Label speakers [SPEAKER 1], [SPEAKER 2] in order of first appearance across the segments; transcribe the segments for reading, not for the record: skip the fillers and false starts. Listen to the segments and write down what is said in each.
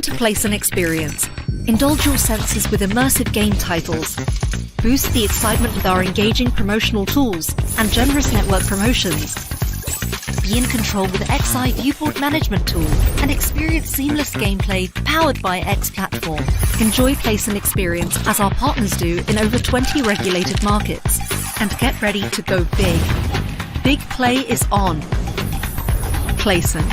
[SPEAKER 1] Welcome to Place and Experience. Indulge your senses with immersive game titles. Boost the excitement with our engaging promotional tools and generous network promotions. Be in control with XI Viewport Management Tool and experience seamless gameplay powered by X Platform. Enjoy Place and Experience as our partners do in over 20 regulated markets. And get ready to go big. Big play is on. Placent.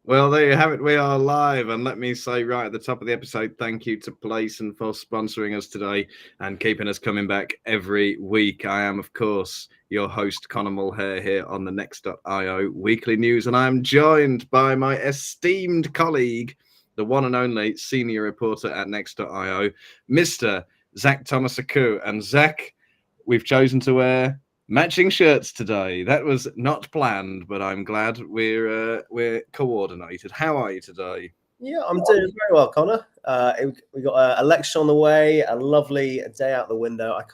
[SPEAKER 2] Well, there you have it. We are live. And let me say right at the top of the episode, thank you to Playson for sponsoring us today and keeping us coming back every week. I am, of course, your host, Conor Mulhare, here on the Next.io Weekly News. And I'm joined by my esteemed colleague, the one and only senior reporter at Next.io, Mr. Zach Thomasaku. And Zach, we've chosen to wear matching shirts today. That was not planned, but I'm glad we're coordinated. How are you today?
[SPEAKER 3] Yeah, I'm doing very well, Connor. We got an election on the way, a lovely day out the window. I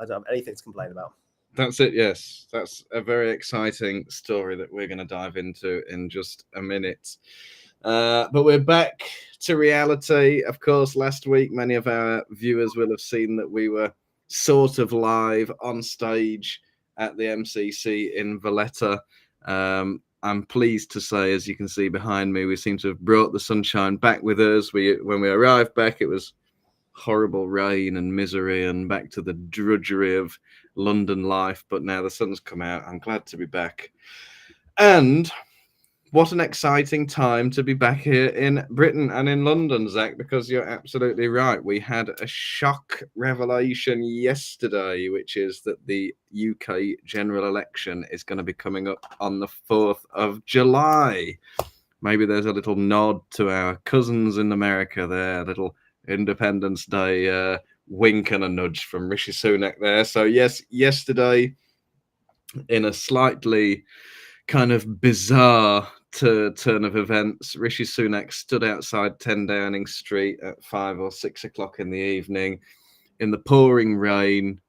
[SPEAKER 3] don't have anything to complain about.
[SPEAKER 2] That's it, yes. That's a very exciting story that we're going to dive into in just a minute. But we're back to reality. Of course, last week, many of our viewers will have seen that we were sort of live on stage at the MCC in Valletta. I'm pleased to say, as you can see behind me, we seem to have brought the sunshine back with us. When we arrived back, it was horrible rain and misery and back to the drudgery of London life. But now the sun's come out. I'm glad to be back. And what an exciting time to be back here in Britain and in London, Zach, because you're absolutely right. We had a shock revelation yesterday, which is that the UK general election is going to be coming up on the 4th of July. Maybe there's a little nod to our cousins in America there, a little Independence Day wink and a nudge from Rishi Sunak there. So yes, yesterday, in a slightly kind of bizarre turn of events, Rishi Sunak stood outside 10 Downing Street at 5 or 6 o'clock in the evening in the pouring rain,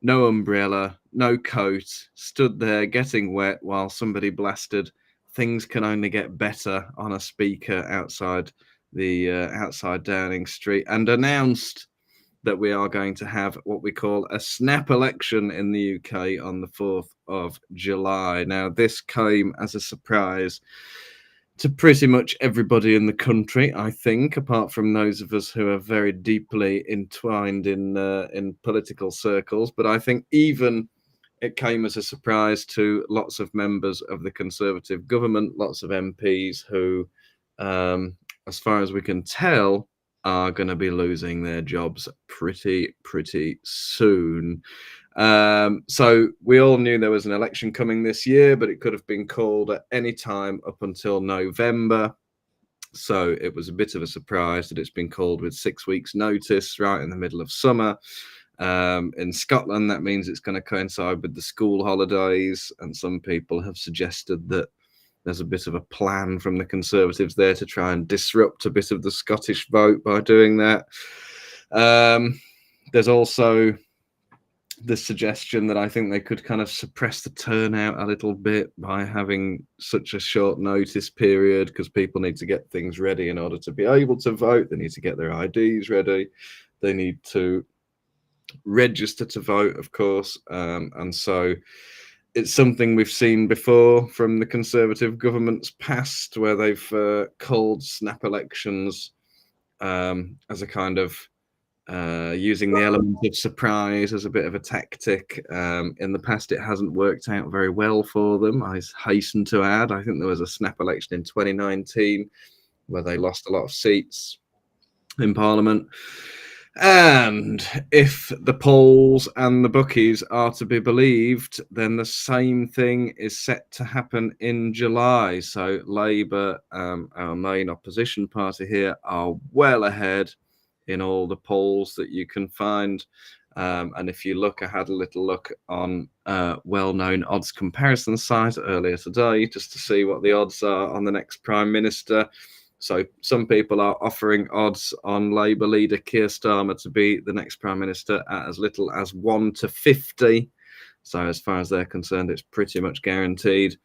[SPEAKER 2] no umbrella, no coat, stood there getting wet while somebody blasted "Things Can Only Get Better" on a speaker outside Downing Street and announced that we are going to have what we call a snap election in the UK on the 4th of July. Now, this came as a surprise to pretty much everybody in the country, I think, apart from those of us who are very deeply entwined in political circles. But I think even it came as a surprise to lots of members of the Conservative government, lots of MPs who, as far as we can tell, are going to be losing their jobs pretty soon. So we all knew there was an election coming this year, but it could have been called at any time up until November. So it was a bit of a surprise that it's been called with 6 weeks' notice, right in the middle of summer. In Scotland, that means it's going to coincide with the school holidays, and some people have suggested that there's a bit of a plan from the Conservatives there to try and disrupt a bit of the Scottish vote by doing that. There's also the suggestion that I think they could kind of suppress the turnout a little bit by having such a short notice period, because people need to get things ready in order to be able to vote. They need to get their IDs ready. They need to register to vote, of course. And so it's something we've seen before from the Conservative government's past, where they've called snap elections as a kind of using the element of surprise as a bit of a tactic. In the past, it hasn't worked out very well for them. I hasten to add, I think there was a snap election in 2019 where they lost a lot of seats in Parliament. And if the polls and the bookies are to be believed, then the same thing is set to happen in July. So Labour, our main opposition party here, are well ahead in all the polls that you can find. And if you look, I had a little look on well-known odds comparison site earlier today just to see what the odds are on the next Prime Minister. So some people are offering odds on Labour leader Keir Starmer to be the next Prime Minister at as little as 1 to 50. So as far as they're concerned, it's pretty much guaranteed.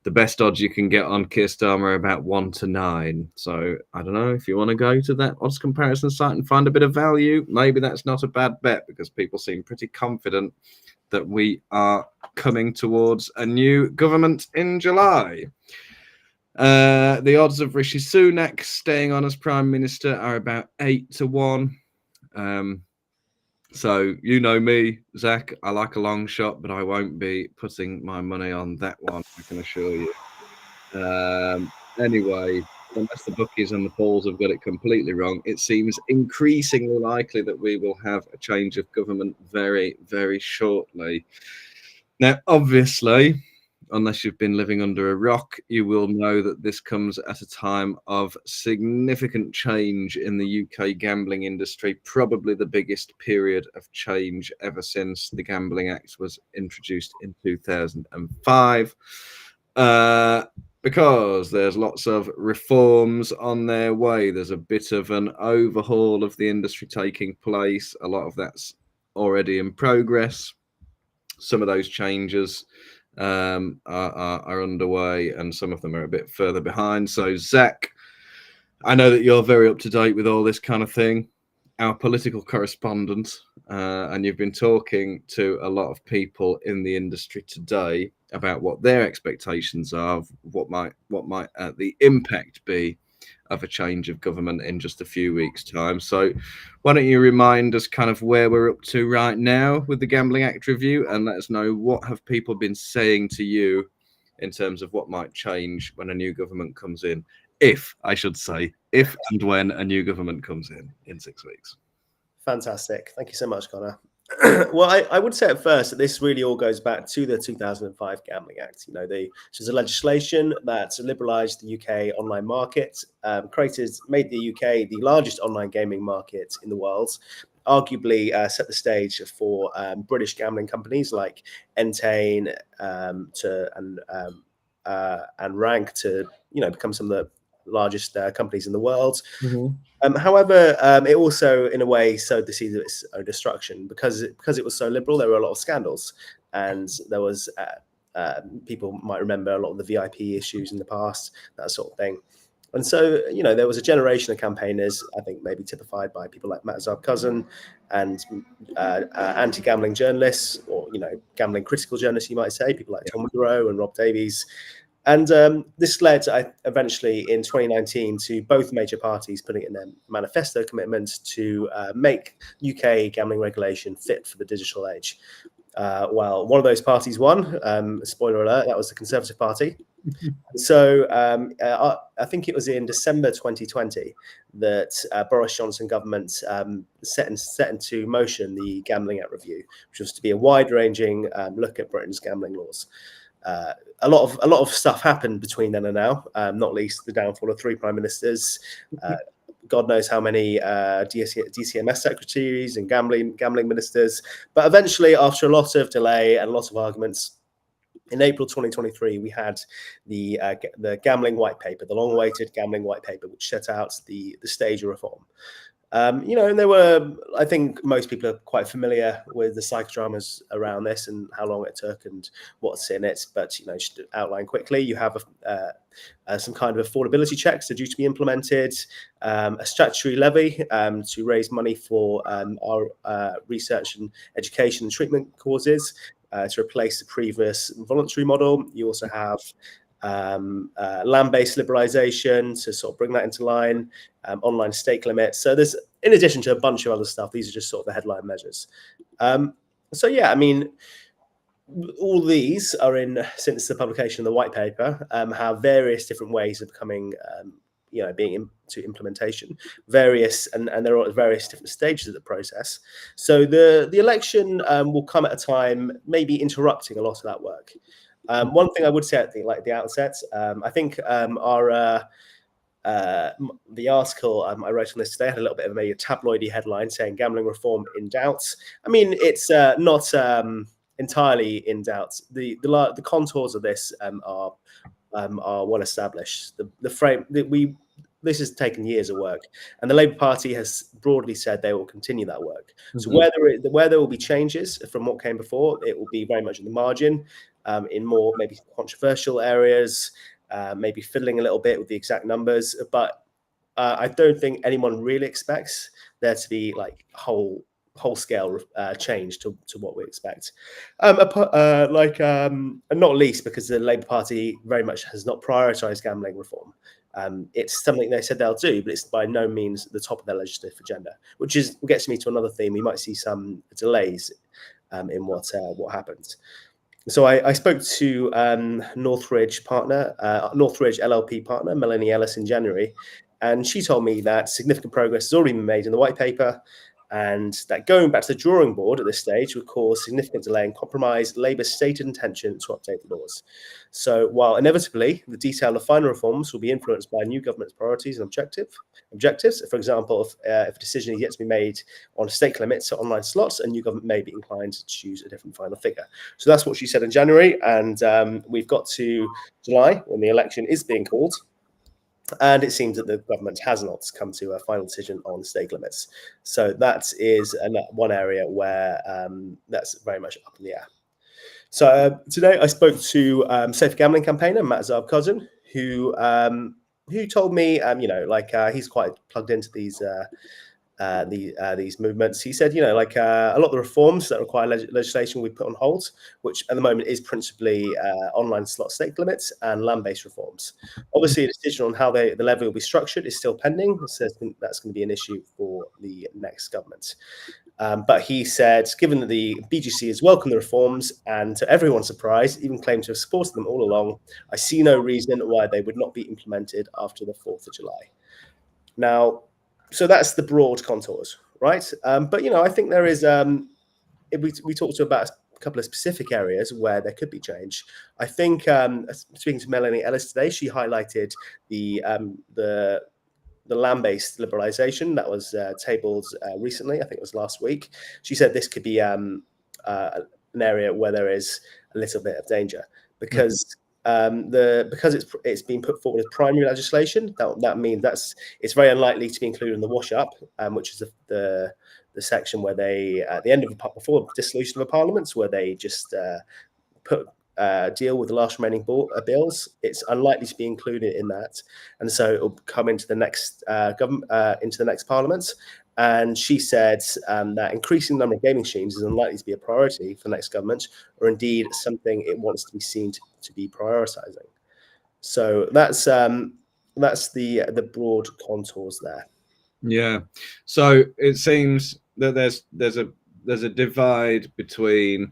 [SPEAKER 2] The best odds you can get on Keir Starmer are about 1 to 9. So I don't know if you want to go to that odds comparison site and find a bit of value. Maybe that's not a bad bet because people seem pretty confident that we are coming towards a new government in July. The odds of Rishi Sunak staying on as Prime Minister are about 8 to 1. So you know me, Zach, I like a long shot, but I won't be putting my money on that one, I can assure you. Anyway, unless the bookies and the polls have got it completely wrong, it seems increasingly likely that we will have a change of government very, very shortly. Now, obviously, unless you've been living under a rock, you will know that this comes at a time of significant change in the UK gambling industry, probably the biggest period of change ever since the Gambling Act was introduced in 2005. Because there's lots of reforms on their way. There's a bit of an overhaul of the industry taking place. A lot of that's already in progress. Some of those changes are underway, and some of them are a bit further behind. So, Zach, I know that you're very up to date with all this kind of thing, our political correspondent, and you've been talking to a lot of people in the industry today about what their expectations are, of what might the impact be of a change of government in just a few weeks' time. So why don't you remind us kind of where we're up to right now with the Gambling Act review, and let us know what have people been saying to you in terms of what might change when a new government comes in, if and when a new government comes in 6 weeks.
[SPEAKER 3] Fantastic. Thank you so much, Connor. Well, I would say at first that this really all goes back to the 2005 Gambling Act. You know, this is a legislation that liberalised the UK online market, made the UK the largest online gaming market in the world, arguably set the stage for British gambling companies like Entain and Rank to, you know, become some of the largest companies in the world. However, it also, in a way, sowed the seeds of its own destruction because it was so liberal. There were a lot of scandals, and there was people might remember a lot of the VIP issues in the past, that sort of thing. And so, you know, there was a generation of campaigners, I think maybe typified by people like Matt Zarb-Cousin and anti-gambling journalists, or, you know, gambling critical journalists, you might say, people like Tom Monroe and Rob Davies. And this led eventually in 2019 to both major parties putting in their manifesto commitments to make UK gambling regulation fit for the digital age. Well, one of those parties won. Spoiler alert, that was the Conservative Party. So I think it was in December 2020 that Boris Johnson government set into motion the Gambling Act review, which was to be a wide-ranging look at Britain's gambling laws. A lot of stuff happened between then and now, not least the downfall of 3 prime ministers. God knows how many DCMS secretaries and gambling ministers. But eventually, after a lot of delay and a lot of arguments, in April 2023, we had the gambling white paper, the long-awaited gambling white paper, which set out the stage of reform. You know, and there were, I think most people are quite familiar with the psychodramas around this and how long it took and what's in it. But, you know, just to outline quickly, you have some kind of affordability checks that are due to be implemented, a statutory levy to raise money for our research and education and treatment causes to replace the previous voluntary model. You also have land-based liberalisation to sort of bring that into line, online stake limits. So there's, in addition to a bunch of other stuff, these are just sort of the headline measures. So yeah, I mean, all these are in, since the publication of the white paper, have various different ways of becoming, you know, being into implementation, and there are various different stages of the process. So the election will come at a time maybe interrupting a lot of that work. One thing I would say at the outset, I think the article I wrote on this today had a little bit of maybe a tabloidy headline saying "Gambling reform in doubt." I mean, it's not entirely in doubt. The the contours of this are well established. The this has taken years of work, and the Labour Party has broadly said they will continue that work. So
[SPEAKER 2] Mm-hmm.
[SPEAKER 3] where there will be changes from what came before, it will be very much in the margin, in more maybe controversial areas, maybe fiddling a little bit with the exact numbers. But I don't think anyone really expects there to be like whole scale change to what we expect. And not least because the Labour Party very much has not prioritised gambling reform. It's something they said they'll do, but it's by no means at the top of their legislative agenda, which gets me to another theme. We might see some delays in what happens. So I spoke to Northridge LLP partner, Melanie Ellis, in January, and she told me that significant progress has already been made in the white paper, and that going back to the drawing board at this stage would cause significant delay and compromise Labour's stated intention to update the laws. So while inevitably the detail of final reforms will be influenced by new government's priorities and objectives, for example, if a decision is yet to be made on stake limits to online slots, a new government may be inclined to choose a different final figure. So that's what she said in January, and we've got to July when the election is being called. And it seems that the government has not come to a final decision on stake limits. So that is one area where that's very much up in the air. So today I spoke to Safe Gambling campaigner Matt Zarb-Cousin, who told me, he's quite plugged into these movements. He said, a lot of the reforms that require legislation we put on hold, which at the moment is principally online slot stake limits and land-based reforms. Obviously, a decision on how the levy will be structured is still pending, so that's going to be an issue for the next government. But he said, given that the BGC has welcomed the reforms and to everyone's surprise, even claimed to have supported them all along, I see no reason why they would not be implemented after the 4th of July. Now, so that's the broad contours, right? But I think there is. We talked about a couple of specific areas where there could be change. I think speaking to Melanie Ellis today, she highlighted the land-based liberalisation that was tabled recently. I think it was last week. She said this could be an area where there is a little bit of danger because. Because it's been put forward as primary legislation, that means it's very unlikely to be included in the wash-up, which is the section where they at the end of before dissolution of a parliament, where they just deal with the last remaining bills. It's unlikely to be included in that, and so it will come into the next into the next parliament. And she said that increasing the number of gaming machines is unlikely to be a priority for the next government, or indeed something it wants to be seen to be prioritising. So that's the broad contours there.
[SPEAKER 2] Yeah. So it seems that there's a divide between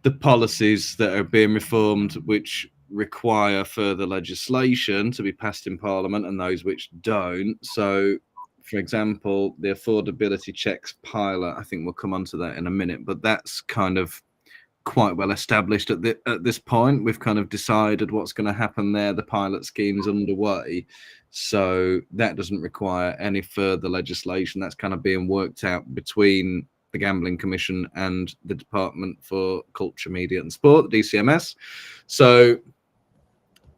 [SPEAKER 2] the policies that are being reformed, which require further legislation to be passed in Parliament, and those which don't. So, for example, the affordability checks pilot, I think we'll come on to that in a minute, but that's kind of quite well established at this point. We've kind of decided what's going to happen there. The pilot scheme's underway. So that doesn't require any further legislation. That's kind of being worked out between the Gambling Commission and the Department for Culture, Media and Sport, the DCMS. So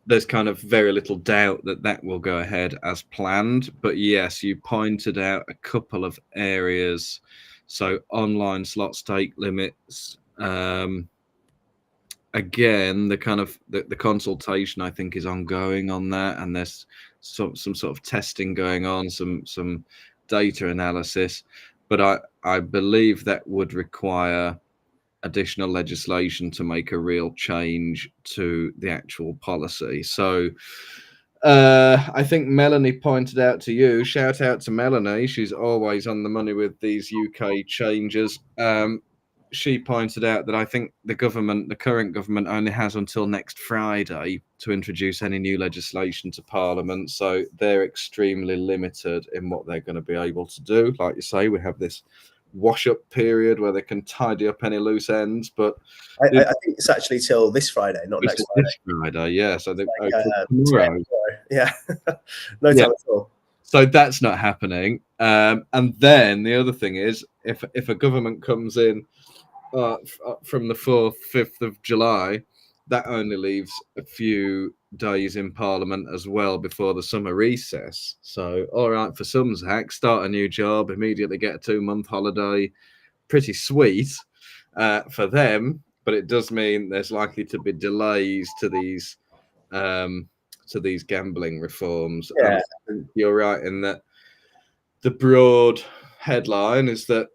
[SPEAKER 2] there's kind of very little doubt that that will go ahead as planned. But yes, you pointed out a couple of areas. So online slot stake limits. Again, the kind of the consultation I think is ongoing on that, and there's some sort of testing going on, some data analysis. But I believe that would require additional legislation to make a real change to the actual policy. So I think Melanie pointed out to you, shout out to Melanie, she's always on the money with these UK changes. She pointed out that I think the current government only has until next Friday to introduce any new legislation to Parliament. So they're extremely limited in what they're going to be able to do. Like you say, we have this wash-up period where they can tidy up any loose ends. But
[SPEAKER 3] I think it's actually till this Friday, not next Friday.
[SPEAKER 2] This Friday, yeah. So they
[SPEAKER 3] tomorrow. Yeah, no time at all.
[SPEAKER 2] So that's not happening. And then the other thing is, if a government comes in from the 4th, 5th of July that only leaves a few days in Parliament as well before the summer recess. So, all right, for some, Zach, start a new job, immediately get a 2-month holiday. Pretty sweet for them, but it does mean there's likely to be delays to these gambling reforms.
[SPEAKER 3] Yeah.
[SPEAKER 2] And I think you're right in that the broad headline is that,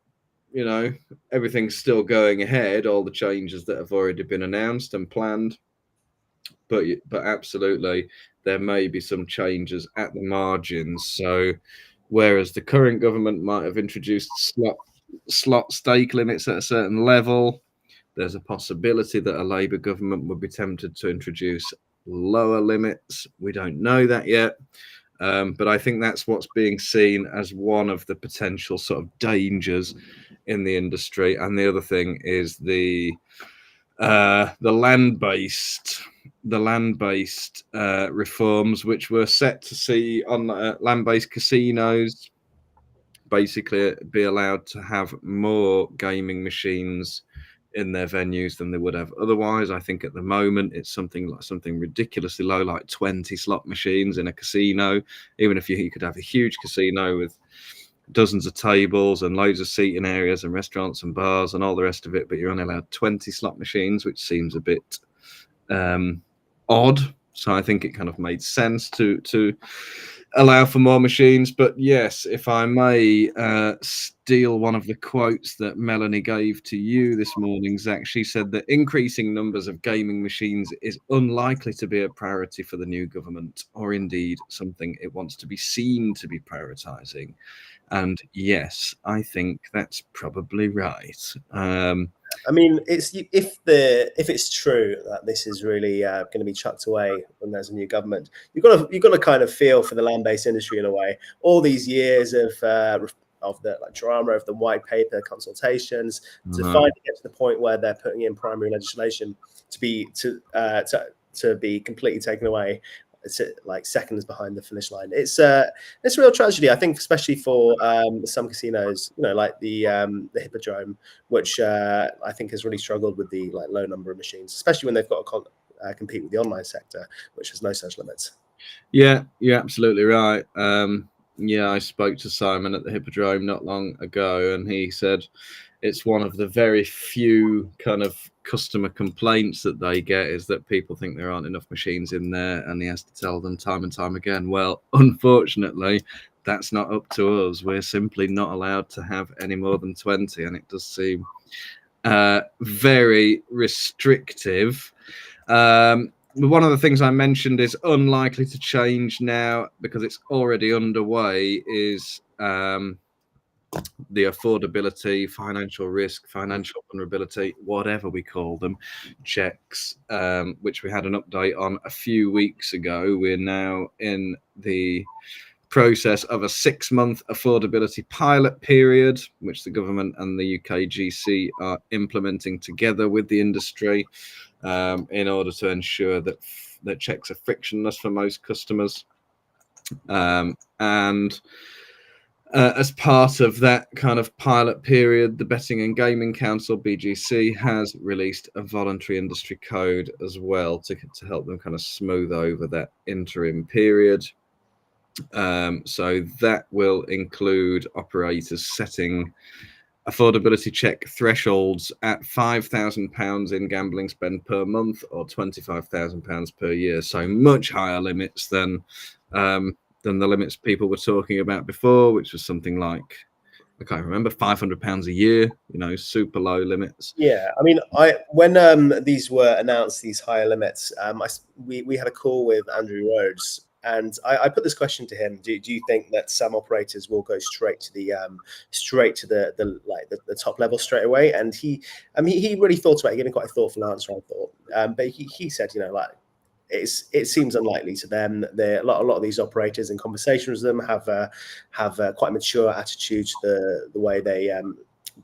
[SPEAKER 2] you know, everything's still going ahead, all the changes that have already been announced and planned. But absolutely, there may be some changes at the margins. So, whereas the current government might have introduced slot stake limits at a certain level, there's a possibility that a Labour government would be tempted to introduce lower limits. We don't know that yet. But I think that's what's being seen as one of the potential sort of dangers in the industry. And the other thing is the land-based reforms, which were set to see on land-based casinos basically be allowed to have more gaming machines in their venues than they would have otherwise. I think at the moment it's something ridiculously low, like 20 slot machines in a casino. Even if you could have a huge casino with dozens of tables and loads of seating areas and restaurants and bars and all the rest of it, but you're only allowed 20 slot machines, which seems a bit odd. So I think it kind of made sense to allow for more machines. But yes, if I may steal one of the quotes that Melanie gave to you this morning, Zach, she said that increasing numbers of gaming machines is unlikely to be a priority for the new government, or indeed something it wants to be seen to be prioritising. And yes, I think that's probably right.
[SPEAKER 3] I mean, if it's true that this is really going to be chucked away when there's a new government, you've got to kind of feel for the land-based industry in a way. All these years of the drama of the white paper consultations to finally get to the point where they're putting in primary legislation to be completely taken away. It's like seconds behind the finish line. It's a real tragedy, I think, especially for some casinos, like the Hippodrome, which I think has really struggled with the low number of machines, especially when they've got to compete with the online sector, which has no such limits.
[SPEAKER 2] Yeah, you're absolutely right. I spoke to Simon at the Hippodrome not long ago, and he said it's one of the very few kind of customer complaints that they get is that people think there aren't enough machines in there, and he has to tell them time and time again, well, unfortunately, that's not up to us. We're simply not allowed to have any more than 20, and it does seem very restrictive. One of the things I mentioned is unlikely to change now because it's already underway is the affordability, financial risk, financial vulnerability, whatever we call them, checks, which we had an update on a few weeks ago. We're now in the process of a 6-month affordability pilot period, which the government and the UKGC are implementing together with the industry in order to ensure that checks are frictionless for most customers. And as part of that kind of pilot period, the Betting and Gaming Council, BGC, has released a voluntary industry code as well to help them kind of smooth over that interim period. So that will include operators setting affordability check thresholds at £5,000 in gambling spend per month or £25,000 per year. So much higher limits than the limits people were talking about before, which was something like, I can't remember, £500 a year, super low limits.
[SPEAKER 3] Yeah, I mean, when these were announced, these higher limits, we had a call with Andrew Rhodes, and I put this question to him: Do you think that some operators will go straight to the top level straight away? And he really thought about it, giving quite a thoughtful answer, I thought. But he said, it seems unlikely to them. A lot of these operators, in conversations with them, have quite a mature attitude to the way they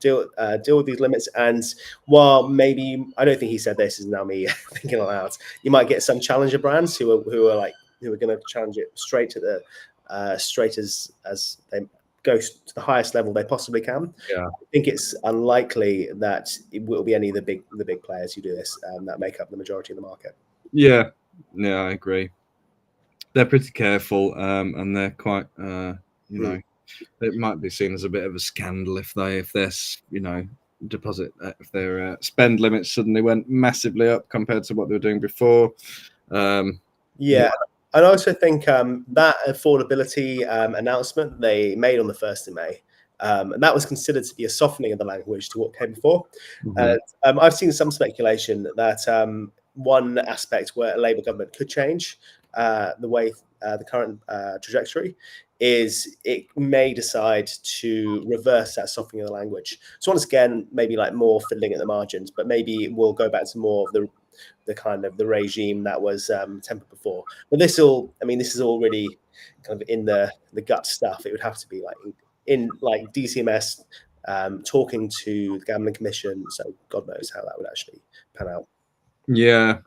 [SPEAKER 3] deal with these limits. And while maybe, I don't think he said this, is now me thinking aloud, you might get some challenger brands who are going to challenge it straight as they go to the highest level they possibly can.
[SPEAKER 2] Yeah.
[SPEAKER 3] I think it's unlikely that it will be any of the big players who do this that make up the majority of the market.
[SPEAKER 2] Yeah, I agree. They're pretty careful, and they're quite, you know, it might be seen as a bit of a scandal if their deposit, if their spend limits suddenly went massively up compared to what they were doing before.
[SPEAKER 3] Yeah. And I also think that affordability announcement they made on the 1st of May, and that was considered to be a softening of the language to what came before. I've seen some speculation that one aspect where a Labour government could change the way the current trajectory is it may decide to reverse that softening of the language. So once again, maybe like more fiddling at the margins, but maybe we'll go back to more of the kind of the regime that was tempered before. But this is all really kind of in the gut stuff. It would have to be like in like DCMS talking to the Gambling Commission. So God knows how that would actually pan out.
[SPEAKER 2] Yeah,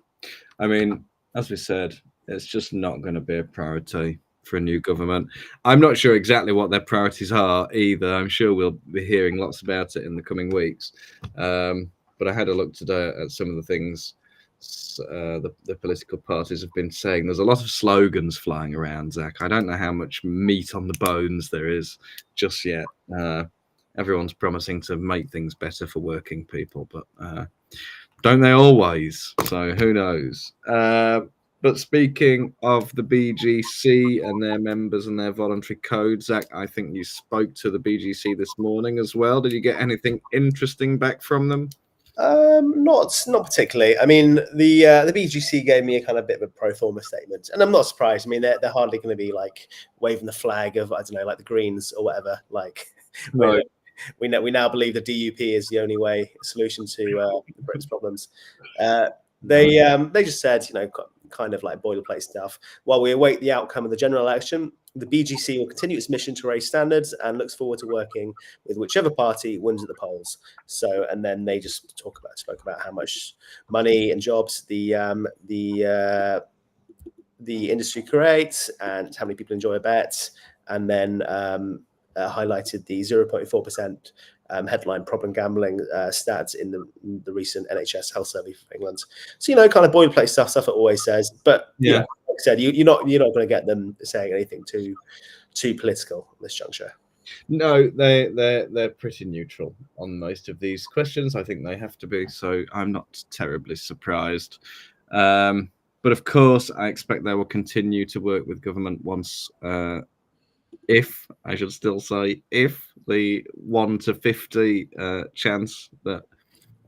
[SPEAKER 2] I mean, as we said, it's just not going to be a priority for a new government. I'm not sure exactly what their priorities are either. I'm sure we'll be hearing lots about it in the coming weeks. But I had a look today at some of the things the political parties have been saying. There's a lot of slogans flying around, Zach. I don't know how much meat on the bones there is just yet. Everyone's promising to make things better for working people, but don't they always? So who knows? But speaking of the BGC and their members and their voluntary code, Zach, I think you spoke to the BGC this morning as well. Did you get anything interesting back from them?
[SPEAKER 3] Not particularly. I mean, the BGC gave me a kind of bit of a pro forma statement, and I'm not surprised. I mean, they're hardly going to be like waving the flag of, I don't know, like the Greens or whatever. Like,
[SPEAKER 2] Right.
[SPEAKER 3] we now believe the DUP is the only solution to Britain's problems. They just said, kind of like boilerplate stuff. While we await the outcome of the general election, the BGC will continue its mission to raise standards and looks forward to working with whichever party wins at the polls. So, and then they just spoke about how much money and jobs the industry creates and how many people enjoy a bet, and then highlighted the 0.4% headline problem gambling stats in the recent NHS health survey for England. So, kind of boilerplate stuff it always says. But yeah, like I said, you're not going to get them saying anything too political at this juncture.
[SPEAKER 2] No, they're pretty neutral on most of these questions. I think they have to be. So I'm not terribly surprised. But of course, I expect they will continue to work with government once. If I should still say, if the 1 to 50 chance that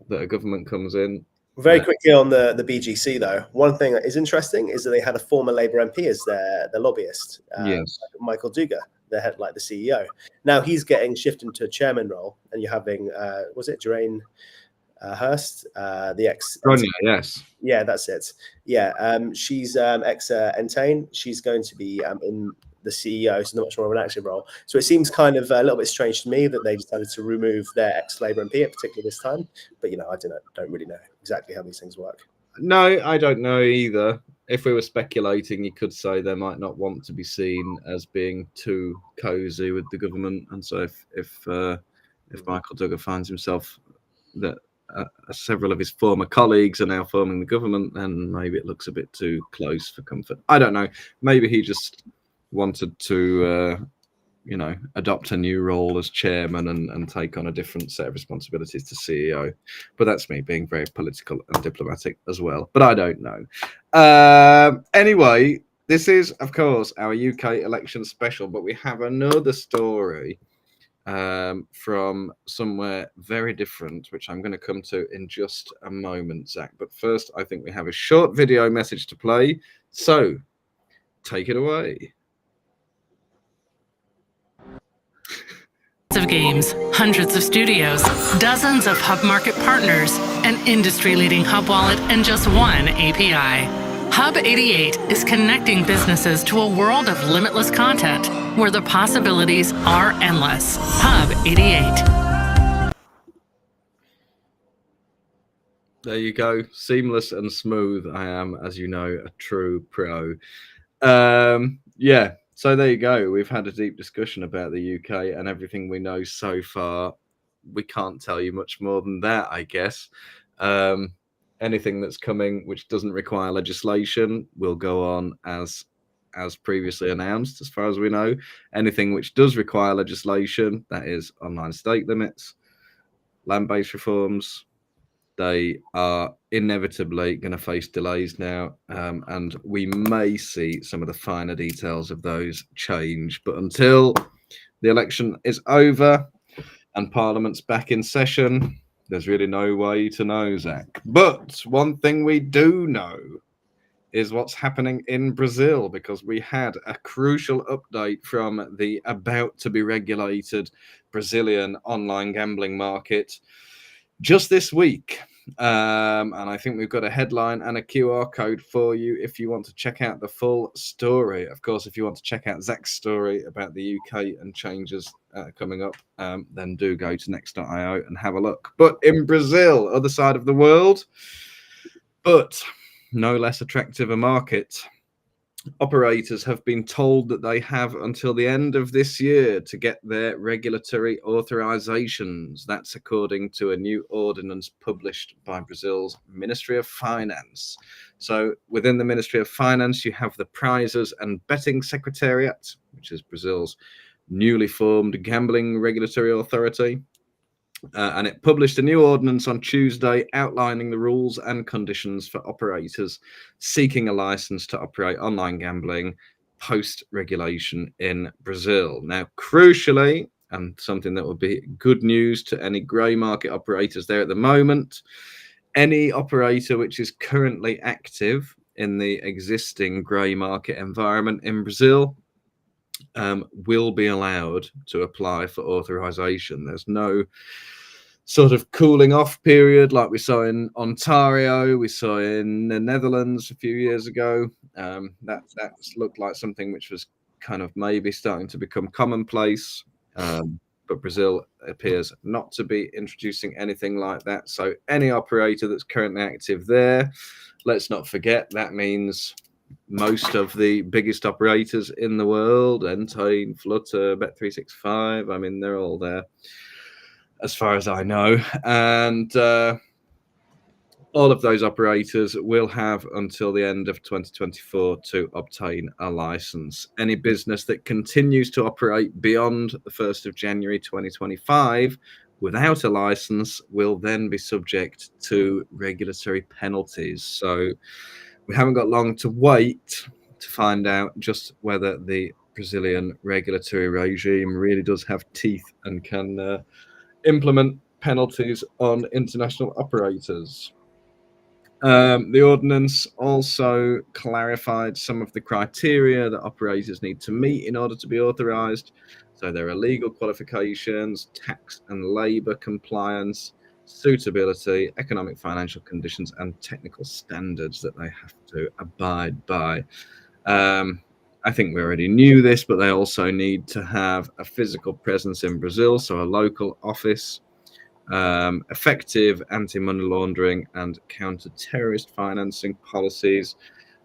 [SPEAKER 2] a government comes in.
[SPEAKER 3] Very quickly on the BGC though, one thing that is interesting is that they had a former Labour MP as their lobbyist,
[SPEAKER 2] Yes,
[SPEAKER 3] Michael Dugar, the head, like the CEO. Now he's getting shifted into a chairman role, and you're having was it Jeraine Hurst, the ex?
[SPEAKER 2] Yes.
[SPEAKER 3] Yeah, that's it. Yeah, she's ex Entain. She's going to be in the CEO, so much more of an active role. So it seems kind of a little bit strange to me that they decided to remove their ex-Labour MP, particularly this time. But I don't really know exactly how these things work.
[SPEAKER 2] No, I don't know either. If we were speculating, you could say they might not want to be seen as being too cozy with the government, and so if Michael Duggar finds himself that several of his former colleagues are now forming the government, then maybe it looks a bit too close for comfort. I don't know. Maybe he just wanted to, adopt a new role as chairman and take on a different set of responsibilities to CEO. But that's me being very political and diplomatic as well. But I don't know. Anyway, this is, of course, our UK election special, but we have another story from somewhere very different, which I'm going to come to in just a moment, Zach. But first, I think we have a short video message to play. So take it away.
[SPEAKER 4] Of games, hundreds of studios, dozens of hub market partners, an industry-leading hub wallet, and just one API. Hub 88 is connecting businesses to a world of limitless content where the possibilities are endless. Hub 88.
[SPEAKER 2] There you go. Seamless and smooth. I am, as you know, a true pro. Yeah, So there you go. We've had a deep discussion about the UK and everything we know so far. We can't tell you much more than that, I guess. Anything that's coming which doesn't require legislation will go on as previously announced, as far as we know. Anything which does require legislation, that is online stake limits, land-based reforms, they are inevitably going to face delays now, and we may see some of the finer details of those change. But until the election is over and Parliament's back in session, there's really no way to know, Zach. But one thing we do know is what's happening in Brazil, because we had a crucial update from the about to be regulated Brazilian online gambling market just this week. And I think we've got a headline and a QR code for you if you want to check out the full story. Of course, if you want to check out Zach's story about the UK and changes coming up, then do go to next.io and have a look. But in Brazil, other side of the world, but no less attractive a market, operators have been told that they have until the end of this year to get their regulatory authorizations. That's according to a new ordinance published by Brazil's Ministry of Finance. So within the Ministry of Finance, you have the Prizes and Betting Secretariat, which is Brazil's newly formed gambling regulatory authority. And it published a new ordinance on Tuesday outlining the rules and conditions for operators seeking a license to operate online gambling post-regulation in Brazil. Now, crucially, and something that will be good news to any grey market operators there at the moment, any operator which is currently active in the existing grey market environment in Brazil will be allowed to apply for authorization. There's no sort of cooling off period like we saw in Ontario, we saw in the Netherlands a few years ago. That looked like something which was kind of maybe starting to become commonplace. But Brazil appears not to be introducing anything like that. So any operator that's currently active there, let's not forget that means most of the biggest operators in the world, Entain, Flutter, Bet365, I mean, they're all there as far as I know. And all of those operators will have until the end of 2024 to obtain a license. Any business that continues to operate beyond the 1st of January 2025 without a license will then be subject to regulatory penalties. So we haven't got long to wait to find out just whether the Brazilian regulatory regime really does have teeth and can implement penalties on international operators. The ordinance also clarified some of the criteria that operators need to meet in order to be authorized. So there are legal qualifications, tax and labor compliance, suitability, economic financial conditions, and technical standards that they have to abide by. I think we already knew this, but they also need to have a physical presence in Brazil, so a local office, effective anti-money laundering and counter-terrorist financing policies,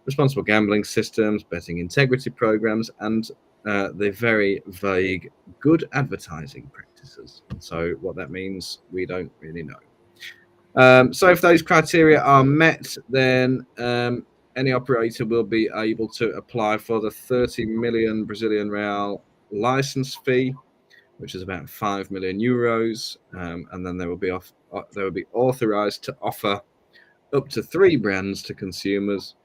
[SPEAKER 2] responsible gambling systems, betting integrity programs, and the very vague good advertising practices. So what that means, we don't really know. So if those criteria are met, then any operator will be able to apply for the 30 million Brazilian real license fee, which is about 5 million euros, and then they will be authorized to offer up to 3 brands to consumers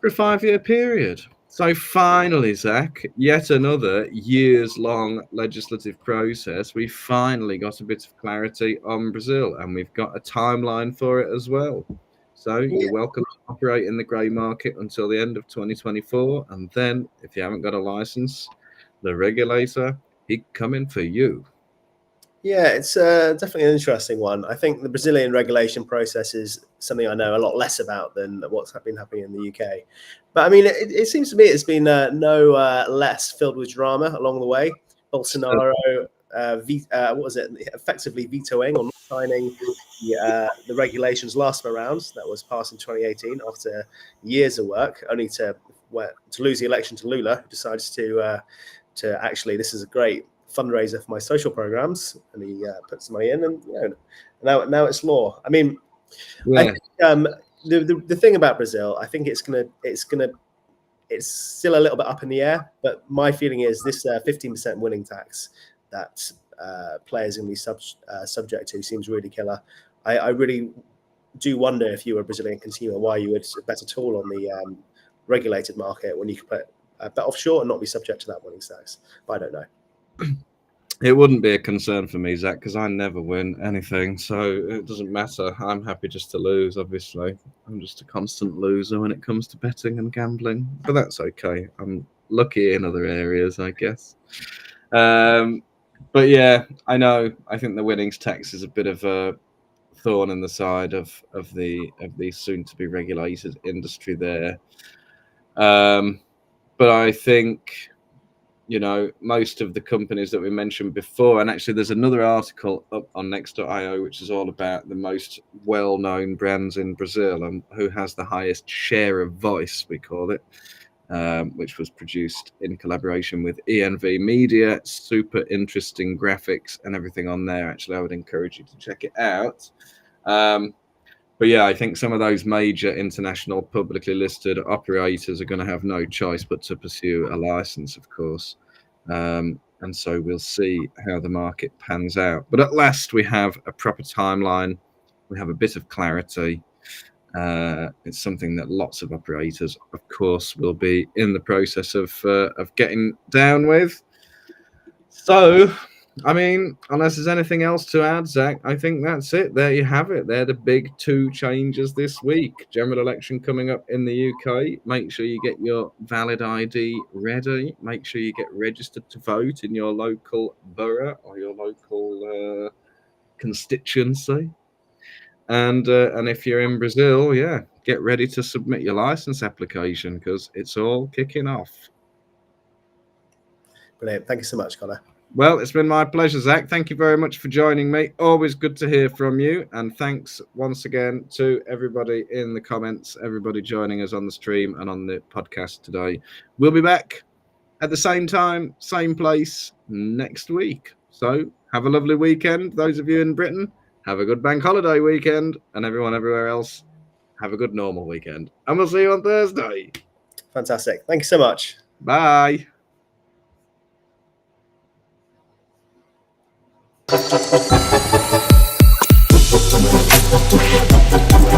[SPEAKER 2] for a 5-year period. So finally, Zach, yet another years-long legislative process. We finally got a bit of clarity on Brazil, and we've got a timeline for it as well. So you're welcome to operate in the grey market until the end of 2024, and then if you haven't got a license, the regulator, he's coming for you.
[SPEAKER 3] Yeah, it's definitely an interesting one. I think the Brazilian regulation process is something I know a lot less about than what's been happening in the UK. But I mean, it seems to me it's been no less filled with drama along the way. Bolsonaro, effectively vetoing or not signing the regulations last time around that was passed in 2018 after years of work, only to to lose the election to Lula, who decides to actually, this is a great fundraiser for my social programs, and he puts the money in, and now it's law. I mean,
[SPEAKER 2] Yeah.
[SPEAKER 3] I think, the thing about Brazil, I think it's still a little bit up in the air, but my feeling is this 15% winning tax that players are going to be subject to seems really killer. I really do wonder, if you were a Brazilian consumer, why you would bet at all on the regulated market when you could bet offshore and not be subject to that winning tax. But I don't know.
[SPEAKER 2] It wouldn't be a concern for me, Zach, because I never win anything, so it doesn't matter. I'm happy just to lose, obviously. I'm just a constant loser when it comes to betting and gambling, but that's okay. I'm lucky in other areas, I guess. But yeah, I know. I think the winnings tax is a bit of a thorn in the side of the soon-to-be regulated industry there. But I think, most of the companies that we mentioned before, and actually there's another article up on next.io which is all about the most well-known brands in Brazil and who has the highest share of voice, we call it, which was produced in collaboration with ENV Media. Super interesting graphics and everything on there. Actually, I would encourage you to check it out. But yeah, I think some of those major international publicly listed operators are going to have no choice but to pursue a license, of course. And so we'll see how the market pans out. But at last, we have a proper timeline. We have a bit of clarity. It's something that lots of operators, of course, will be in the process of getting down with. So, I mean, unless there's anything else to add, Zach, I think that's it. There you have it. They're the big two changes this week. General election coming up in the UK. Make sure you get your valid ID ready. Make sure you get registered to vote in your local borough or your local constituency. And if you're in Brazil, get ready to submit your license application because it's all kicking off.
[SPEAKER 3] Brilliant. Thank you so much, Connor.
[SPEAKER 2] Well, it's been my pleasure, Zach. Thank you very much for joining me. Always good to hear from you. And thanks once again to everybody in the comments, everybody joining us on the stream and on the podcast today. We'll be back at the same time, same place next week. So have a lovely weekend. Those of you in Britain, have a good bank holiday weekend. And everyone everywhere else, have a good normal weekend. And we'll see you on Thursday.
[SPEAKER 3] Fantastic. Thank you so much.
[SPEAKER 2] Bye.